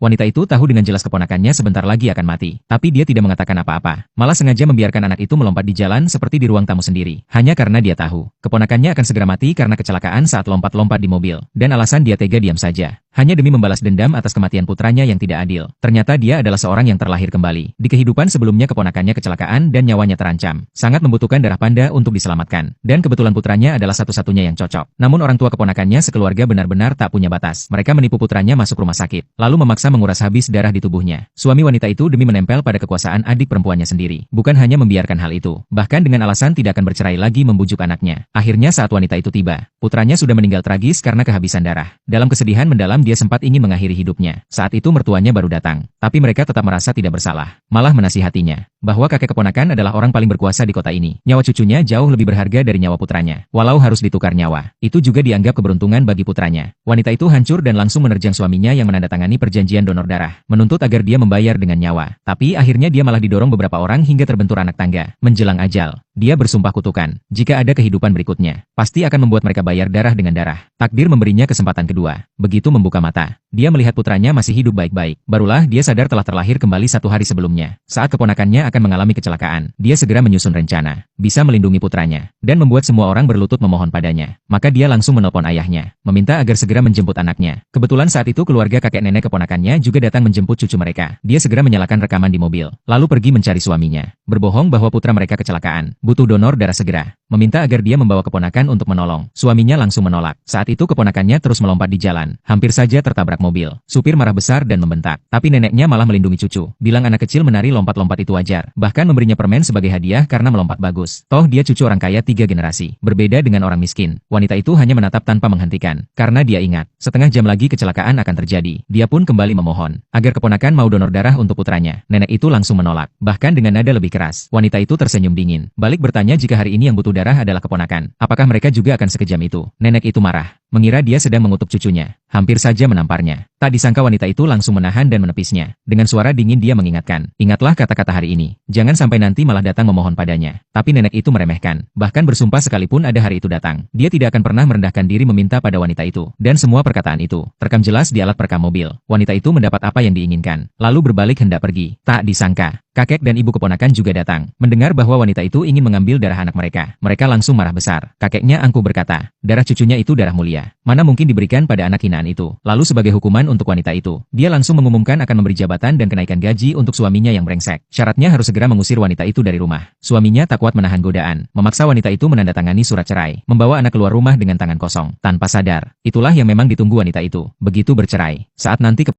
Wanita itu tahu dengan jelas keponakannya sebentar lagi akan mati, tapi dia tidak mengatakan apa-apa. Malah sengaja membiarkan anak itu melompat di jalan seperti di ruang tamu sendiri. Hanya karena dia tahu, keponakannya akan segera mati karena kecelakaan saat lompat-lompat di mobil. Dan alasan dia tega diam saja. Hanya demi membalas dendam atas kematian putranya yang tidak adil. Ternyata dia adalah seorang yang terlahir kembali. Di kehidupan sebelumnya keponakannya kecelakaan dan nyawanya terancam. Sangat membutuhkan darah panda untuk diselamatkan. Dan kebetulan putranya adalah satu-satunya yang cocok. Namun orang tua keponakannya sekeluarga benar-benar tak punya batas. Mereka menipu putranya masuk rumah sakit, lalu memaksa menguras habis darah di tubuhnya. Suami wanita itu demi menempel pada kekuasaan adik perempuannya sendiri. Bukan hanya membiarkan hal itu, bahkan dengan alasan tidak akan bercerai lagi membujuk anaknya. Akhirnya saat wanita itu tiba, putranya sudah meninggal tragis karena kehabisan darah. Dalam kesedihan mendalam dia sempat ingin mengakhiri hidupnya. Saat itu mertuanya baru datang, tapi mereka tetap merasa tidak bersalah. Malah menasihatinya, bahwa kakek keponakan adalah orang paling berkuasa di kota ini. Nyawa cucunya jauh lebih berharga dari nyawa putranya. Walau harus ditukar nyawa, itu juga dianggap keberuntungan bagi putranya. Wanita itu hancur dan langsung menerjang suaminya yang menandatangani perjanjian donor darah, menuntut agar dia membayar dengan nyawa. Tapi akhirnya dia malah didorong beberapa orang hingga terbentur anak tangga. Menjelang ajal, dia bersumpah kutukan, jika ada kehidupan berikutnya, pasti akan membuat mereka bayar darah dengan darah. Takdir memberinya kesempatan kedua. Begitu membuka mata, dia melihat putranya masih hidup baik-baik. Barulah dia sadar telah terlahir kembali 1 hari sebelumnya. Saat keponakannya akan mengalami kecelakaan, dia segera menyusun rencana, bisa melindungi putranya, dan membuat semua orang berlutut memohon padanya. Maka dia langsung menelpon ayahnya, meminta agar segera menjemput anaknya. Kebetulan saat itu keluarga kakek nenek keponakannya juga datang menjemput cucu mereka. Dia segera menyalakan rekaman di mobil, lalu pergi mencari suaminya. Berbohong bahwa putra mereka kecelakaan, butuh donor darah segera. Meminta agar dia membawa keponakan untuk menolong. Suaminya langsung menolak. Saat itu keponakannya terus melompat di jalan, hampir saja tertabrak mobil. Supir marah besar dan membentak. Tapi neneknya malah melindungi cucu. Bilang anak kecil menari lompat-lompat itu wajar. Bahkan memberinya permen sebagai hadiah karena melompat bagus. Toh dia cucu orang kaya 3 generasi. Berbeda dengan orang miskin. Wanita itu hanya menatap tanpa menghentikan. Karena dia ingat, setengah jam lagi kecelakaan akan terjadi. Dia pun kembali memohon agar keponakan mau donor darah untuk putranya. Nenek itu langsung menolak. Bahkan dengan nada lebih keras. Wanita itu tersenyum dingin. Balik bertanya jika hari ini yang butuh darah adalah keponakan. Apakah mereka juga akan sekejam itu? Nenek itu marah, mengira dia sedang mengutuk cucunya. Hampir saja menamparnya. Tak disangka wanita itu langsung menahan dan menepisnya. Dengan suara dingin dia mengingatkan, ingatlah kata-kata hari ini. Jangan sampai nanti malah datang memohon padanya. Tapi nenek itu meremehkan. Bahkan bersumpah sekalipun ada hari itu datang, dia tidak akan pernah merendahkan diri meminta pada wanita itu. Dan semua perkataan itu terekam jelas di alat perekam mobil. Wanita itu mendapat apa yang diinginkan, lalu berbalik hendak pergi. Tak disangka, kakek dan ibu keponakan juga datang. Mendengar bahwa wanita itu ingin mengambil darah anak mereka, mereka langsung marah besar. Kakeknya angkuh berkata, darah cucunya itu darah mulia. Mana mungkin diberikan pada anak hinaan itu. Lalu sebagai hukuman untuk wanita itu, dia langsung mengumumkan akan memberi jabatan dan kenaikan gaji untuk suaminya yang brengsek. Syaratnya harus segera mengusir wanita itu dari rumah. Suaminya tak kuat menahan godaan, memaksa wanita itu menandatangani surat cerai, membawa anak keluar rumah dengan tangan kosong. Tanpa sadar, itulah yang memang ditunggu wanita itu. Begitu bercerai, saat nanti